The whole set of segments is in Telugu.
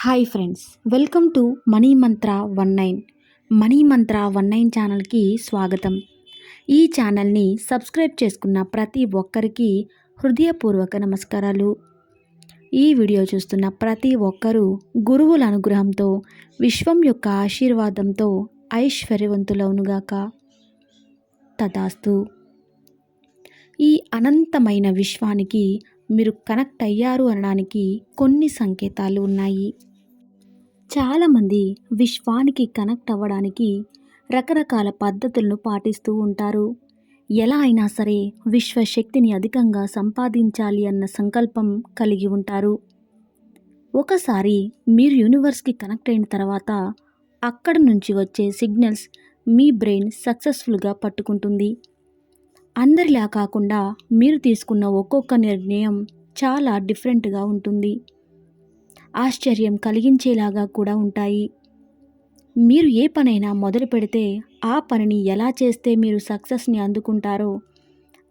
Hi friends, welcome to money Mantra 19. Money మంత్ర 19 ఛానల్కి స్వాగతం. ఈ ఛానల్ని సబ్స్క్రైబ్ చేసుకున్న ప్రతి ఒక్కరికి హృదయపూర్వక నమస్కారాలు. ఈ వీడియో చూస్తున్న ప్రతి ఒక్కరూ గురువుల అనుగ్రహంతో, విశ్వం యొక్క ఆశీర్వాదంతో ఐశ్వర్యవంతులవునుగాక. తదాస్తు. ఈ అనంతమైన విశ్వానికి మీరు కనెక్ట్ అయ్యారు అనడానికి కొన్ని సంకేతాలు ఉన్నాయి. చాలామంది విశ్వానికి కనెక్ట్ అవ్వడానికి రకరకాల పద్ధతులను పాటిస్తూ ఉంటారు. ఎలా అయినా సరే విశ్వశక్తిని అధికంగా సంపాదించాలి అన్న సంకల్పం కలిగి ఉంటారు. ఒకసారి మీరు యూనివర్స్కి కనెక్ట్ అయిన తర్వాత అక్కడ నుంచి వచ్చే సిగ్నల్స్ మీ బ్రెయిన్ సక్సెస్ఫుల్గా పట్టుకుంటుంది. అందరిలా కాకుండా మీరు తీసుకున్న ఒక్కొక్క నిర్ణయం చాలా డిఫరెంట్గా ఉంటుంది. ఆశ్చర్యం కలిగించేలాగా కూడా ఉంటాయి. మీరు ఏ పనైనా మొదలు పెడితే ఆ పనిని ఎలా చేస్తే మీరు సక్సెస్ని అందుకుంటారో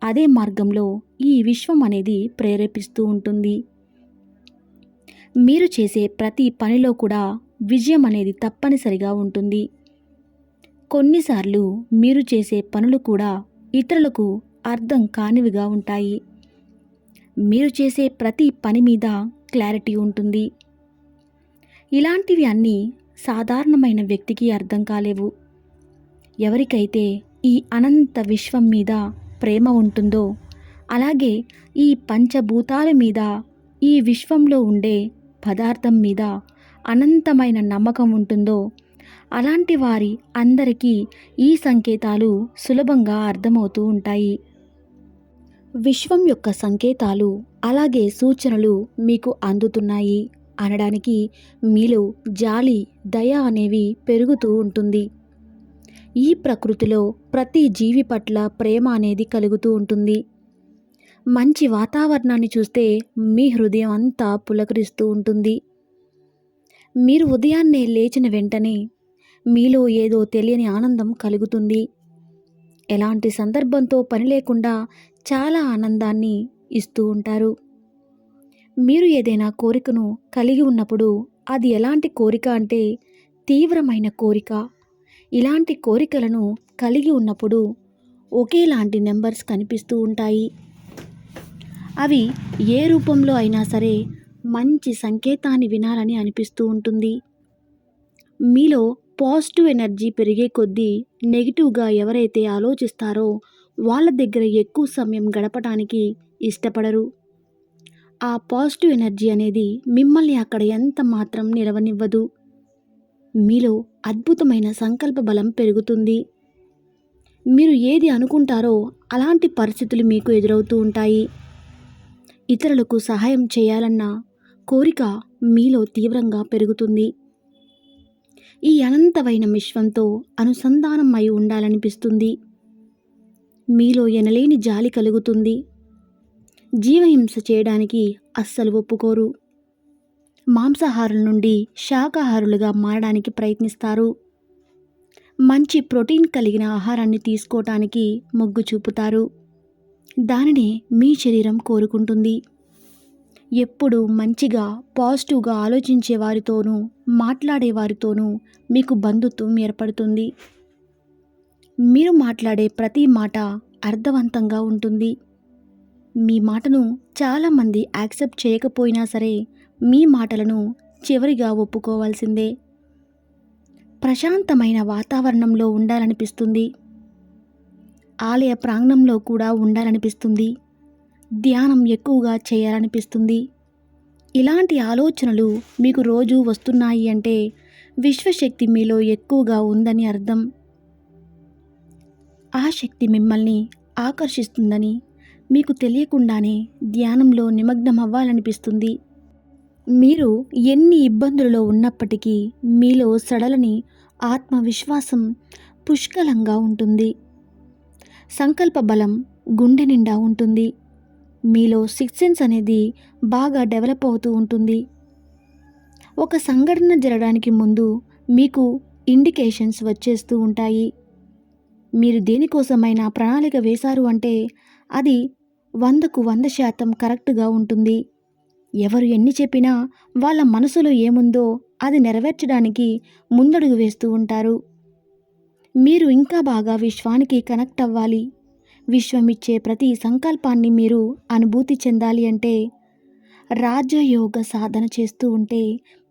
అదే మార్గంలో ఈ విశ్వం అనేది ప్రేరేపిస్తూ ఉంటుంది. మీరు చేసే ప్రతి పనిలో కూడా విజయం అనేది తప్పనిసరిగా ఉంటుంది. కొన్నిసార్లు మీరు చేసే పనులు కూడా ఇతరులకు అర్థం కానివిగా ఉంటాయి. మీరు చేసే ప్రతి పని మీద క్లారిటీ ఉంటుంది. ఇలాంటివి అన్నీ సాధారణమైన వ్యక్తికి అర్థం కాలేవు. ఎవరికైతే ఈ అనంత విశ్వం మీద ప్రేమ ఉంటుందో, అలాగే ఈ పంచభూతాల మీద, ఈ విశ్వంలో ఉండే పదార్థం మీద అనంతమైన నమ్మకం ఉంటుందో అలాంటి వారి అందరికీ ఈ సంకేతాలు సులభంగా అర్థమవుతూ ఉంటాయి. విశ్వం యొక్క సంకేతాలు అలాగే సూచనలు మీకు అందుతున్నాయి అనడానికి మీలో జాలి, దయ అనేవి పెరుగుతూ ఉంటుంది. ఈ ప్రకృతిలో ప్రతి జీవి పట్ల ప్రేమ అనేది కలుగుతూ ఉంటుంది. మంచి వాతావరణాన్ని చూస్తే మీ హృదయం అంతా పులకరిస్తూ ఉంటుంది. మీరు ఉదయాన్నే లేచిన వెంటనే మీలో ఏదో తెలియని ఆనందం కలుగుతుంది. ఎలాంటి సందర్భంతో పని లేకుండా చాలా ఆనందాన్ని ఇస్తూ ఉంటారు. మీరు ఏదైనా కోరికను కలిగి ఉన్నప్పుడు అది ఎలాంటి కోరిక అంటే తీవ్రమైన కోరిక. ఇలాంటి కోరికలను కలిగి ఉన్నప్పుడు ఒకేలాంటి నెంబర్స్ కనిపిస్తూ ఉంటాయి. అవి ఏ రూపంలో అయినా సరే మంచి సంకేతాన్ని వినాలని అనిపిస్తూ ఉంటుంది. మీలో పాజిటివ్ ఎనర్జీ పెరిగే కొద్దీ నెగిటివ్గా ఎవరైతే ఆలోచిస్తారో వాళ్ళ దగ్గర ఎక్కువ సమయం గడపడానికి ఇష్టపడరు. ఆ పాజిటివ్ ఎనర్జీ అనేది మిమ్మల్ని అక్కడ ఎంత మాత్రం నిలవనివ్వదు. మీలో అద్భుతమైన సంకల్ప బలం పెరుగుతుంది. మీరు ఏది అనుకుంటారో అలాంటి పరిస్థితులు మీకు ఎదురవుతూ ఉంటాయి. ఇతరులకు సహాయం చేయాలన్న కోరిక మీలో తీవ్రంగా పెరుగుతుంది. ఈ అనంతమైన విశ్వంతో అనుసంధానం అయి ఉండాలనిపిస్తుంది. మీలో ఎనలేని జాలి కలుగుతుంది. జీవహింస చేయడానికి అస్సలు ఒప్పుకోరు. మాంసాహారుల నుండి శాకాహారులుగా మారడానికి ప్రయత్నిస్తారు. మంచి ప్రోటీన్ కలిగిన ఆహారాన్ని తీసుకోవటానికి మొగ్గు చూపుతారు. దానినే మీ శరీరం కోరుకుంటుంది. ఎప్పుడు మంచిగా పాజిటివ్గా ఆలోచించే వారితోనూ, మాట్లాడే వారితోనూ మీకు బంధుత్వం ఏర్పడుతుంది. మీరు మాట్లాడే ప్రతి మాట అర్థవంతంగా ఉంటుంది. మీ మాటను చాలామంది యాక్సెప్ట్ చేయకపోయినా సరే మీ మాటలను చివరిగా ఒప్పుకోవాల్సిందే. ప్రశాంతమైన వాతావరణంలో ఉండాలనిపిస్తుంది. ఆలయ ప్రాంగణంలో కూడా ఉండాలనిపిస్తుంది. ధ్యానం ఎక్కువగా చేయాలనిపిస్తుంది. ఇలాంటి ఆలోచనలు మీకు రోజు వస్తున్నాయి అంటే విశ్వశక్తి మీలో ఎక్కువగా ఉందని అర్థం. ఆ శక్తి మిమ్మల్ని ఆకర్షిస్తుందని మీకు తెలియకుండానే ధ్యానంలో నిమగ్నం అవ్వాలనిపిస్తుంది. మీరు ఎన్ని ఇబ్బందులలో ఉన్నప్పటికీ మీలో సడలని ఆత్మవిశ్వాసం పుష్కలంగా ఉంటుంది. సంకల్ప బలం గుండె నిండా ఉంటుంది. మీలో సిక్స్త్ సెన్స్ అనేది బాగా డెవలప్ అవుతూ ఉంటుంది. ఒక సంఘటన జరగడానికి ముందు మీకు ఇండికేషన్స్ వచ్చేస్తూ ఉంటాయి. మీరు దేనికోసమైనా ప్రణాళిక వేశారు అంటే అది 100% కరెక్ట్గా ఉంటుంది. ఎవరు ఎన్ని చెప్పినా వాళ్ళ మనసులో ఏముందో అది నెరవేర్చడానికి ముందడుగు వేస్తూ ఉంటారు. మీరు ఇంకా బాగా విశ్వానికి కనెక్ట్ అవ్వాలి, విశ్వమిచ్చే ప్రతి సంకల్పాన్ని మీరు అనుభూతి చెందాలి అంటే రాజయోగ సాధన చేస్తూ ఉంటే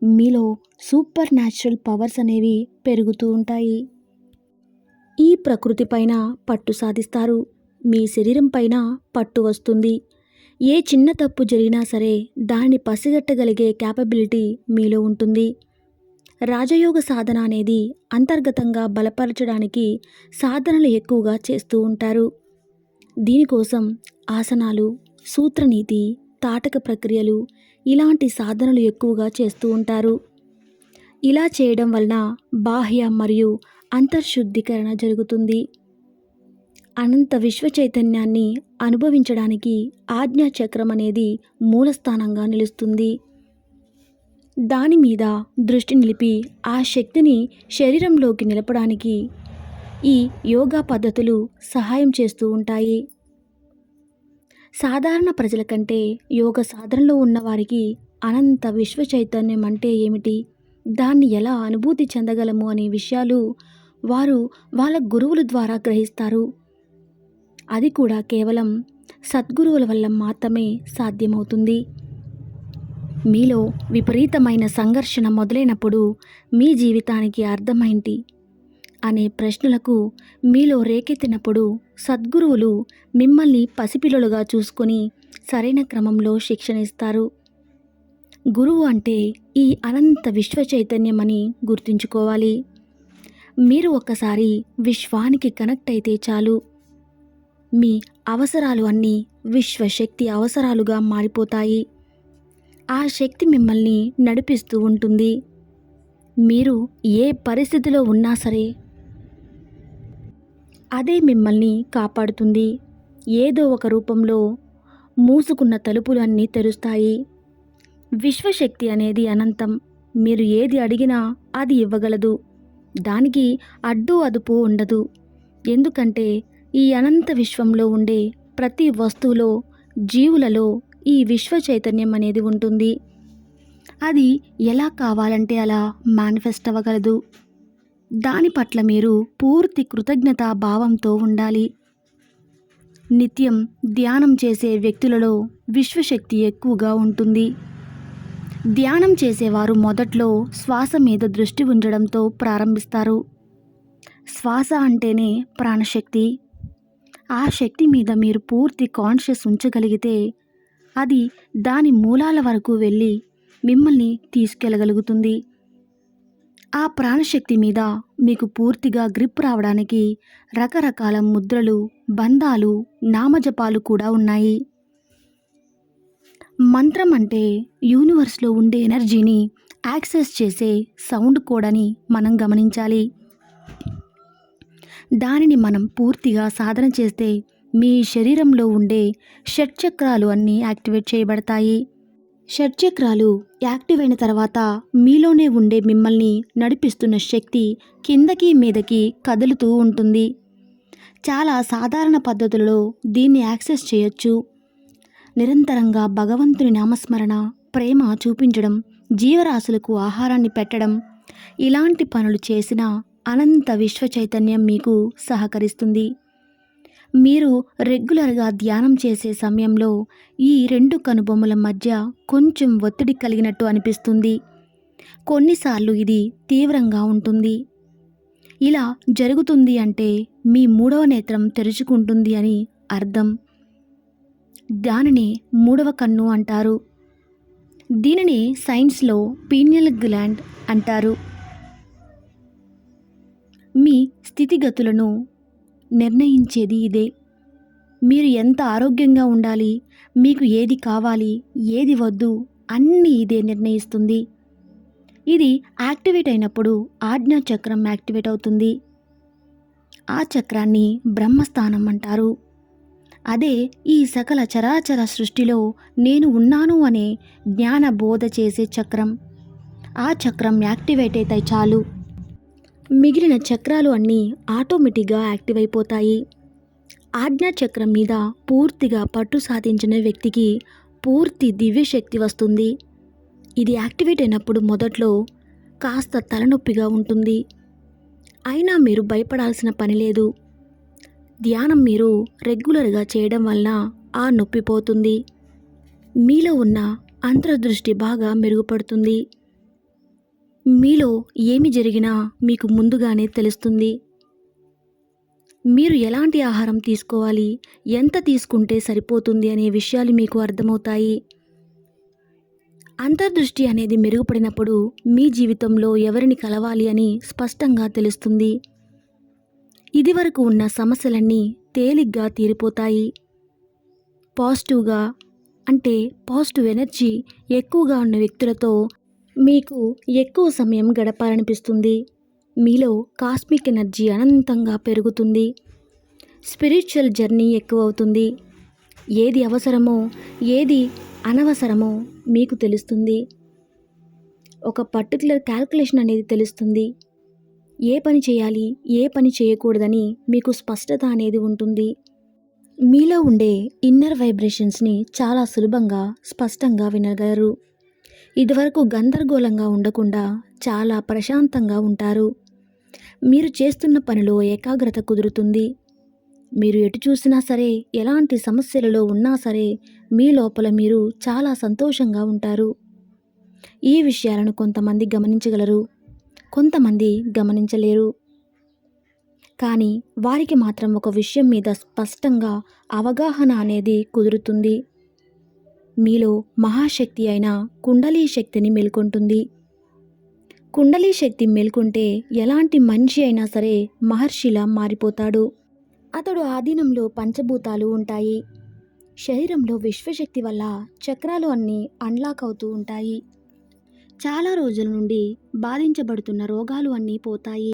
మీలో సూపర్ న్యాచురల్ పవర్స్ అనేవి పెరుగుతూ ఉంటాయి. ఈ ప్రకృతి పైన పట్టు సాధిస్తారు. మీ శరీరం పైన పట్టు వస్తుంది. ఏ చిన్న తప్పు జరిగినా సరే దాన్ని పసిగట్టగలిగే క్యాపబిలిటీ మీలో ఉంటుంది. రాజయోగ సాధన అనేది అంతర్గతంగా బలపరచడానికి సాధనలు ఎక్కువగా చేస్తూ ఉంటారు. దీనికోసం ఆసనాలు, సూత్రనీతి, తాటక ప్రక్రియలు ఇలాంటి సాధనలు ఎక్కువగా చేస్తూ ఉంటారు. ఇలా చేయడం వలన బాహ్య మరియు అంతర్శుద్ధీకరణ జరుగుతుంది. అనంత విశ్వ చైతన్యాన్ని అనుభవించడానికి ఆజ్ఞాచక్రం అనేది మూలస్థానంగా నిలుస్తుంది. దాని మీద దృష్టి నిలిపి ఆ శక్తిని శరీరంలోకి నిలపడానికి ఈ యోగా పద్ధతులు సహాయం చేస్తూ ఉంటాయి. సాధారణ ప్రజల కంటే యోగ సాధనలో ఉన్నవారికి అనంత విశ్వ చైతన్యం అంటే ఏమిటి, దాన్ని ఎలా అనుభూతి చెందగలము అనే విషయాలు వారు వాళ్ళ గురువుల ద్వారా గ్రహిస్తారు. అది కూడా కేవలం సద్గురువుల వల్ల మాత్రమే సాధ్యమవుతుంది. మీలో విపరీతమైన సంఘర్షణ మొదలైనప్పుడు మీ జీవితానికి అర్థమేంటి అనే ప్రశ్నలకు మీలో రేకెత్తినప్పుడు సద్గురువులు మిమ్మల్ని పసిపిల్లలుగా చూసుకొని సరైన క్రమంలో శిక్షణ ఇస్తారు. గురువు అంటే ఈ అనంత విశ్వ చైతన్యం అని గుర్తుంచుకోవాలి. మీరు ఒక్కసారి విశ్వానికి కనెక్ట్ అయితే చాలు, మీ అవసరాలు అన్నీ విశ్వశక్తి అవసరాలుగా మారిపోతాయి. ఆ శక్తి మిమ్మల్ని నడిపిస్తూ ఉంటుంది. మీరు ఏ పరిస్థితిలో ఉన్నా సరే అదే మిమ్మల్ని కాపాడుతుంది. ఏదో ఒక రూపంలో మూసుకున్న తలుపులన్నీ తెరుస్తాయి. విశ్వశక్తి అనేది అనంతం. మీరు ఏది అడిగినా అది ఇవ్వగలదు. దానికి అడ్డు అదుపు ఉండదు. ఎందుకంటే ఈ అనంత విశ్వంలో ఉండే ప్రతి వస్తువులో, జీవులలో ఈ విశ్వ చైతన్యం అనేది ఉంటుంది. అది ఎలా కావాలంటే అలా మేనిఫెస్ట్ అవ్వగలదు. దాని పట్ల మీరు పూర్తి కృతజ్ఞతా భావంతో ఉండాలి. నిత్యం ధ్యానం చేసే వ్యక్తులలో విశ్వశక్తి ఎక్కువగా ఉంటుంది. ధ్యానం చేసేవారు మొదట్లో శ్వాస మీద దృష్టి ఉంచడంతో ప్రారంభిస్తారు. శ్వాస అంటేనే ప్రాణశక్తి. ఆ శక్తి మీద మీరు పూర్తి కాన్షియస్ ఉంచగలిగితే అది దాని మూలాల వరకు వెళ్ళి మిమ్మల్ని తీసుకెళ్ళగలుగుతుంది. ఆ ప్రాణశక్తి మీద మీకు పూర్తిగా గ్రిప్ రావడానికి రకరకాల ముద్రలు, బంధాలు, నామజపాలు కూడా ఉన్నాయి. మంత్రం అంటే యూనివర్స్లో ఉండే ఎనర్జీని యాక్సెస్ చేసే సౌండ్ కోడ్ అని మనం గమనించాలి. దానిని మనం పూర్తిగా సాధన చేస్తే మీ శరీరంలో ఉండే షట్చక్రాలు అన్నీ యాక్టివేట్ చేయబడతాయి. షట్చక్రాలు యాక్టివ్ అయిన తర్వాత మీలోనే ఉండే మిమ్మల్ని నడిపిస్తున్న శక్తి కిందకి మీదకి కదులుతూ ఉంటుంది. చాలా సాధారణ పద్ధతులలో దీన్ని యాక్సెస్ చేయొచ్చు. నిరంతరంగా భగవంతుని నామస్మరణ, ప్రేమ చూపించడం, జీవరాశులకు ఆహారాన్ని పెట్టడం, ఇలాంటి పనులు చేసిన అనంత విశ్వ చైతన్యం మీకు సహకరిస్తుంది. మీరు రెగ్యులర్గా ధ్యానం చేసే సమయంలో ఈ రెండు కనుబొమ్మల మధ్య కొంచెం ఒత్తిడి కలిగినట్టు అనిపిస్తుంది. కొన్నిసార్లు ఇది తీవ్రంగా ఉంటుంది. ఇలా జరుగుతుంది అంటే మీ మూడవ నేత్రం తెరుచుకుంటుంది అని అర్థం. దానిని మూడవ కన్ను అంటారు. దీనిని సైన్స్లో పీనియల్ గ్లాండ్ అంటారు. మీ స్థితిగతులను నిర్ణయించేది ఇదే. మీరు ఎంత ఆరోగ్యంగా ఉండాలి, మీకు ఏది కావాలి, ఏది వద్దు అన్నీ ఇదే నిర్ణయిస్తుంది. ఇది యాక్టివేట్ అయినప్పుడు ఆజ్ఞాచక్రం యాక్టివేట్ అవుతుంది. ఆ చక్రాన్ని బ్రహ్మస్థానం అంటారు. అదే ఈ సకల చరాచర సృష్టిలో నేను ఉన్నాను అనే జ్ఞాన బోధ చేసే చక్రం. ఆ చక్రం యాక్టివేట్ అయితే చాలు, మిగిలిన చక్రాలు అన్నీ ఆటోమేటిక్గా యాక్టివ్ అయిపోతాయి. ఆజ్ఞాచక్రం మీద పూర్తిగా పట్టు సాధించిన వ్యక్తికి పూర్తి దివ్యశక్తి వస్తుంది. ఇది యాక్టివేట్ అయినప్పుడు మొదట్లో కాస్త తలనొప్పిగా ఉంటుంది. అయినా మీరు భయపడాల్సిన పని లేదు. ధ్యానం మీరు రెగ్యులర్గా చేయడం వలన ఆ నొప్పి పోతుంది. మీలో ఉన్న అంతర్దృష్టి బాగా మెరుగుపడుతుంది. మీలో ఏమి జరిగినా మీకు ముందుగానే తెలుస్తుంది. మీరు ఎలాంటి ఆహారం తీసుకోవాలి, ఎంత తీసుకుంటే సరిపోతుంది అనే విషయాలు మీకు అర్థమవుతాయి. అంతర్దృష్టి అనేది మెరుగుపడినప్పుడు మీ జీవితంలో ఎవరిని కలవాలి అని స్పష్టంగా తెలుస్తుంది. ఇదివరకు ఉన్న సమస్యలన్నీ తేలిగ్గా తీరిపోతాయి. పాజిటివ్ ఎనర్జీ ఎక్కువగా ఉన్న వ్యక్తులతో మీకు ఎక్కువ సమయం గడపాలనిపిస్తుంది. మీలో కాస్మిక్ ఎనర్జీ అనంతంగా పెరుగుతుంది. స్పిరిచువల్ జర్నీ ఎక్కువ అవుతుంది. ఏది అవసరమో ఏది అనవసరమో మీకు తెలుస్తుంది. ఒక పర్టికులర్ క్యాల్కులేషన్ అనేది తెలుస్తుంది. ఏ పని చేయాలి, ఏ పని చేయకూడదని మీకు స్పష్టత అనేది ఉంటుంది. మీలో ఉండే ఇన్నర్ వైబ్రేషన్స్ని చాలా సులభంగా స్పష్టంగా వినగలరు. ఇదివరకు గందరగోళంగా ఉండకుండా చాలా ప్రశాంతంగా ఉంటారు. మీరు చేస్తున్న పనిలో ఏకాగ్రత కుదురుతుంది. మీరు ఎటు చూసినా సరే, ఎలాంటి సమస్యలలో ఉన్నా సరే మీ లోపల మీరు చాలా సంతోషంగా ఉంటారు. ఈ విషయాలను కొంతమంది గమనించగలరు, కొంతమంది గమనించలేరు. కానీ వారికి మాత్రం ఒక విషయం మీద స్పష్టంగా అవగాహన అనేది కుదురుతుంది. మీలో మహాశక్తి అయిన కుండలీ శక్తిని మేల్కొంటుంది. కుండలీ శక్తి మేల్కొంటే ఎలాంటి మనిషి అయినా సరే మహర్షిలా మారిపోతాడు. అతడు ఆధీనంలో పంచభూతాలు ఉంటాయి. శరీరంలో విశ్వశక్తి వల్ల చక్రాలు అన్నీ అన్లాక్ అవుతూ ఉంటాయి. చాలా రోజుల నుండి బాధించబడుతున్న రోగాలు అన్నీ పోతాయి.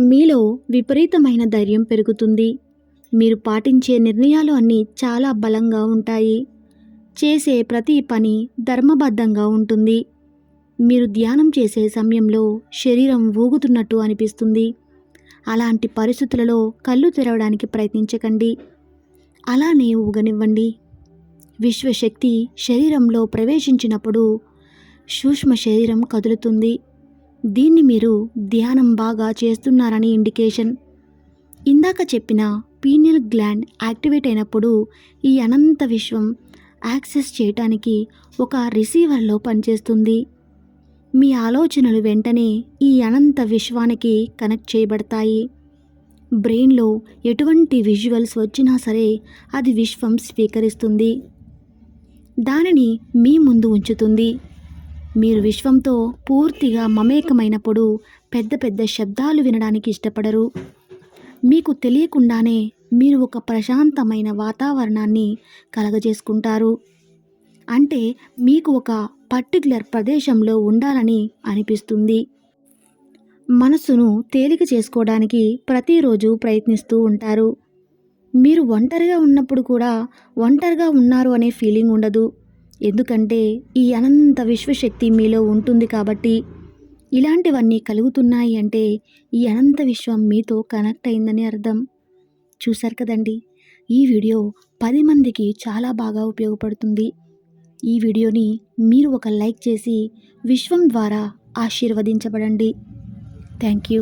మీలో విపరీతమైన ధైర్యం పెరుగుతుంది. మీరు పాటించే నిర్ణయాలు అన్నీ చాలా బలంగా ఉంటాయి. చేసే ప్రతి పని ధర్మబద్ధంగా ఉంటుంది. మీరు ధ్యానం చేసే సమయంలో శరీరం ఊగుతున్నట్టు అనిపిస్తుంది. అలాంటి పరిస్థితులలో కళ్ళు తెరవడానికి ప్రయత్నించకండి. అలానే ఊగనివ్వండి. విశ్వశక్తి శరీరంలో ప్రవేశించినప్పుడు సూక్ష్మ శరీరం కదులుతుంది. దీన్ని మీరు ధ్యానం బాగా చేస్తున్నారని ఇండికేషన్. ఇందాక చెప్పిన పీనియల్ గ్లాండ్ యాక్టివేట్ అయినప్పుడు ఈ అనంత విశ్వం యాక్సెస్ చేయటానికి ఒక రిసీవర్లో పనిచేస్తుంది. మీ ఆలోచనలు వెంటనే ఈ అనంత విశ్వానికి కనెక్ట్ చేయబడతాయి. బ్రెయిన్లో ఎటువంటి విజువల్స్ వచ్చినా సరే అది విశ్వం స్వీకరిస్తుంది, దానిని మీ ముందు ఉంచుతుంది. మీరు విశ్వంతో పూర్తిగా మమేకమైనప్పుడు పెద్ద పెద్ద శబ్దాలు వినడానికి ఇష్టపడరు. మీకు తెలియకుండానే మీరు ఒక ప్రశాంతమైన వాతావరణాన్ని కలగజేసుకుంటారు. అంటే మీకు ఒక పర్టికులర్ ప్రదేశంలో ఉండాలని అనిపిస్తుంది. మనసును తేలిక చేసుకోవడానికి ప్రతిరోజు ప్రయత్నిస్తూ ఉంటారు. మీరు ఒంటరిగా ఉన్నప్పుడు కూడా ఒంటరిగా ఉన్నారు అనే ఫీలింగ్ ఉండదు. ఎందుకంటే ఈ అనంత విశ్వశక్తి మీలో ఉంటుంది కాబట్టి. ఇలాంటివన్నీ కలుగుతున్నాయి అంటే ఈ అనంత విశ్వం మీతో కనెక్ట్ అయిందని అర్థం. చూశారు కదండి, ఈ వీడియో 10 మందికి చాలా బాగా ఉపయోగపడుతుంది. ఈ వీడియోని మీరు ఒక లైక్ చేసి విశ్వం ద్వారా ఆశీర్వదించబడండి. Thank you.